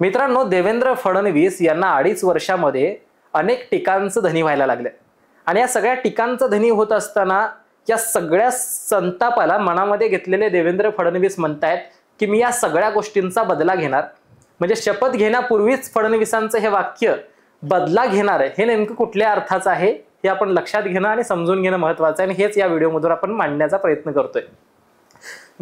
मित्रांनो, देवेंद्र फडणवीस यांना 2.5 वर्षामध्ये अनेक टीकांचं धनी व्हायला लागले आणि या सगळ्या टीकांचं धनी होत असताना या सगळ्या संतापाला मनामध्ये घेतलेले देवेंद्र फडणवीस म्हणतायत की मी या सगळ्या गोष्टींचा बदला घेणार। म्हणजे शपथ घेण्यापूर्वीच फडणवीसांचं हे वाक्य बदला घेणार हे नेमकं कुठल्या अर्थाचं आहे हे आपण लक्षात घेणं आणि समजून घेणं महत्त्वाचं आहे आणि हेच या व्हिडिओमधून आपण मांडण्याचा प्रयत्न करतोय।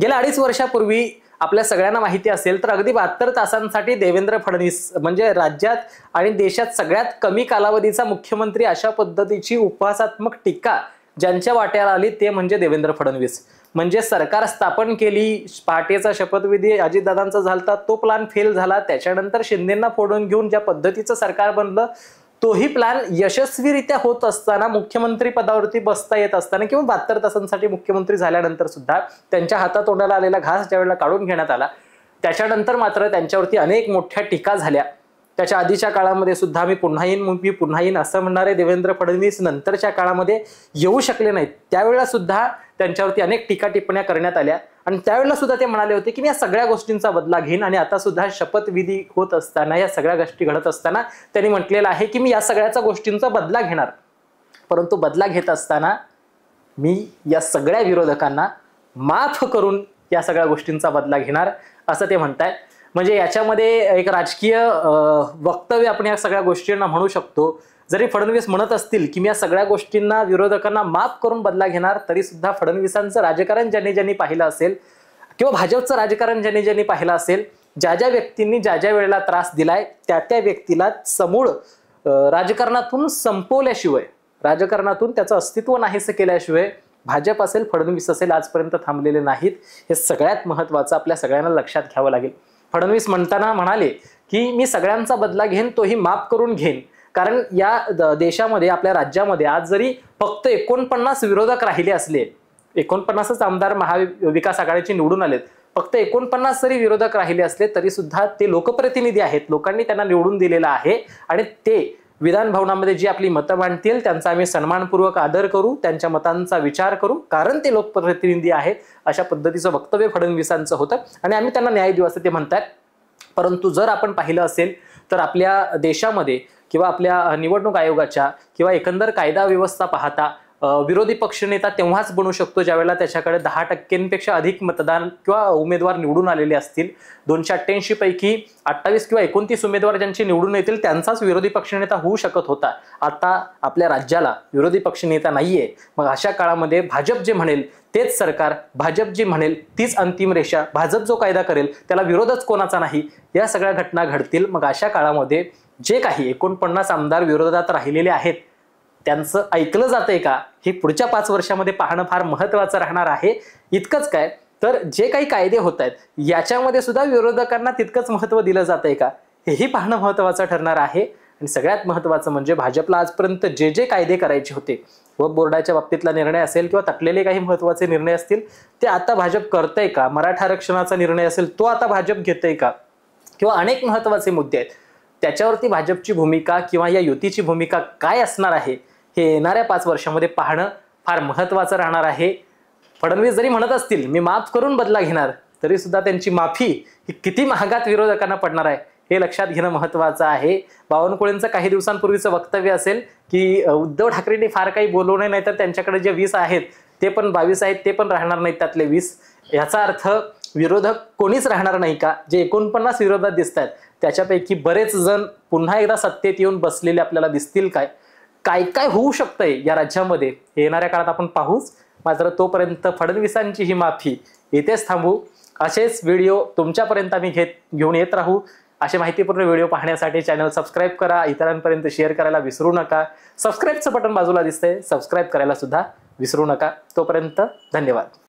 गेल्या 2.5 वर्षापूर्वी आपल्या सगळ्यांना माहिती असेल तर अगदी 72 तासांसाठी देवेंद्र फडणवीस म्हणजे राज्यात आणि देशात सगळ्यात कमी कालावधीचा मुख्यमंत्री अशा पद्धतीची उपहासात्मक टीका ज्यांच्या वाट्याला आली ते म्हणजे देवेंद्र फडणवीस। म्हणजे सरकार स्थापन केली, पहाटेचा शपथविधी अजितदादांचा झालता, तो प्लॅन फेल झाला, त्याच्यानंतर शिंदेंना फोडून घेऊन ज्या पद्धतीचं सरकार बनलं तोही प्लॅन यशस्वीरित्या होत असताना, मुख्यमंत्री पदावरती बसता येत असताना किंवा 72 तासांसाठी मुख्यमंत्री झाल्यानंतर सुद्धा त्यांच्या हातातोंडाला आलेला घास ज्यावेळेला काढून घेण्यात आला त्याच्यानंतर मात्र त्यांच्यावरती अनेक मोठ्या टीका झाल्या। त्याच्या आधीच्या काळामध्ये सुद्धा मी पुन्हा येईन असं म्हणणारे देवेंद्र फडणवीस नंतरच्या काळामध्ये येऊ शकले नाहीत, त्यावेळेला सुद्धा त्यांच्यावरती अनेक टीका टिप्पण्या करण्यात आल्या आणि त्यावेळेला सुद्धा ते म्हणाले होते की मी या सगळ्या गोष्टींचा बदला घेईन। आणि आता सुद्धा शपथविधी होत असताना या सगळ्या गोष्टी घडत असताना त्यांनी म्हटलेलं आहे की मी या सगळ्या गोष्टींचा बदला घेणार, परंतु बदला घेत असताना मी या सगळ्या विरोधकांना माफ करून या सगळ्या गोष्टींचा बदला घेणार असं ते म्हणतायत। म्हणजे याच्यामध्ये एक राजकीय वक्तव्य आपण या सगळ्या गोष्टींना म्हणू शकतो। जरी फडणवीस म्हणत असतील की मी या सगळ्या गोष्टींना विरोधकांना माफ करून बदला घेणार, तरी सुद्धा फडणवीसांचं राजकारण ज्यांनी पाहिलं असेल किंवा भाजपचं राजकारण ज्यांनी पाहिलं असेल, ज्या व्यक्तींनी ज्या वेळेला त्रास दिलाय त्या व्यक्तीला समूळ राजकारणातून संपवल्याशिवाय, राजकारणातून त्याचं अस्तित्व नाहीसं केल्याशिवाय भाजप असेल फडणवीस असेल आजपर्यंत थांबलेले नाहीत। हे सगळ्यात महत्त्वाचं आपल्या सगळ्यांना लक्षात घ्यावं लागेल। फडणवीस म्हणताना म्हणाले की मी सगळ्यांचा बदला घेईन, तोही माफ करून घेईन, कारण या देशामध्ये आपल्या राज्यामध्ये आज जरी फक्त 49 विरोधक राहिले असले, 49च आमदार महाविकास आघाडीचे निवडून आलेत, फक्त 49 जरी विरोधक राहिले असले तरी सुद्धा ते लोकप्रतिनिधी आहेत, लोकांनी त्यांना निवडून दिलेलं आहे आणि ते विधान भवनामध्ये जी आपली मतं मांडतील त्यांचा आम्ही सन्मानपूर्वक आदर करू, त्यांच्या मतांचा विचार करू, कारण ते लोकप्रतिनिधी आहेत अशा पद्धतीचं वक्तव्य फडणवीसांचं होतं आणि आम्ही त्यांना न्याय देऊ असं ते म्हणतात। परंतु जर आपण पाहिलं असेल तर आपल्या देशामध्ये किंवा आपल्या निवडणूक आयोगाच्या किंवा एकंदर कायदा व्यवस्था पाहता विरोधी पक्षनेता तेव्हाच बनू शकतो ज्यावेळेला त्याच्याकडे 10% अधिक मतदान किंवा उमेदवार निवडून आलेले असतील। 288 पैकी 28 किंवा 29 उमेदवार ज्यांचे निवडून येतील त्यांचाच विरोधी पक्षनेता होऊ शकत होता। आता आपल्या राज्याला विरोधी पक्षनेता नाहीये, मग अशा काळामध्ये भाजप जे म्हणेल तेच सरकार, भाजप जी म्हणेल तीच अंतिम रेषा, भाजप जो कायदा करेल त्याला विरोधच कोणाचा नाही, या सगळ्या घटना घडतील। मग अशा काळामध्ये जे काही 49 आमदार विरोधात राहिलेले आहेत त्यांचं ऐकलं जातंय का हे पुढच्या 5 वर्षामध्ये पाहणं फार महत्त्वाचं राहणार आहे। इतकंच काय तर जे काही कायदे होत आहेत याच्यामध्ये सुद्धा विरोधकांना तितकंच महत्त्व दिलं जातंय का हेही पाहणं महत्त्वाचं ठरणार आहे। आणि सगळ्यात महत्त्वाचं म्हणजे भाजपला आजपर्यंत जे कायदे करायचे होते व बोर्डाच्या बाबतीतला निर्णय असेल किंवा तटलेले काही महत्त्वाचे निर्णय असतील ते आता भाजप करतंय का, मराठा आरक्षणाचा निर्णय असेल तो आता भाजप घेतंय का, किंवा अनेक महत्त्वाचे मुद्दे आहेत त्याच्यावरती भाजपची भूमिका किंवा या युतीची भूमिका काय असणार आहे हे येणाऱ्या 5 वर्षामध्ये पाहणं फार महत्त्वाचं राहणार आहे। फडणवीस जरी म्हणत असतील मी माफ करून बदला घेणार, तरी सुद्धा त्यांची माफी ही किती महागात विरोधकांना पडणार आहे हे लक्षात घेणं महत्त्वाचं आहे। बावनकुळेंचं काही दिवसांपूर्वीचं वक्तव्य असेल की उद्धव ठाकरेंनी फार काही बोलवू नये, नाहीतर त्यांच्याकडे जे 20 आहेत ते पण 22 आहेत ते पण राहणार नाहीत त्यातले 20, याचा अर्थ विरोधक कोणीच राहणार नाही का? जे 49 विरोधात दिसत आहेत त्याच्यापैकी बरेच जण पुन्हा एकदा सत्तेत येऊन बसलेले आपल्याला दिसतील काय? काय होऊ शकतंय या राज्यामध्ये हे येणाऱ्या काळात आपण पाहूच। मात्र तोपर्यंत फडणवीसांची ही माफी येथेच थांबू। असेच व्हिडिओ तुमच्यापर्यंत आम्ही घेऊन येत राहू। असे माहितीपूर्ण व्हिडिओ पाहण्यासाठी चॅनल सबस्क्राईब करा, इतरांपर्यंत शेअर करायला विसरू नका। सबस्क्राईबचं बटन बाजूला दिसतंय, सबस्क्राईब करायला सुद्धा विसरू नका। तोपर्यंत धन्यवाद।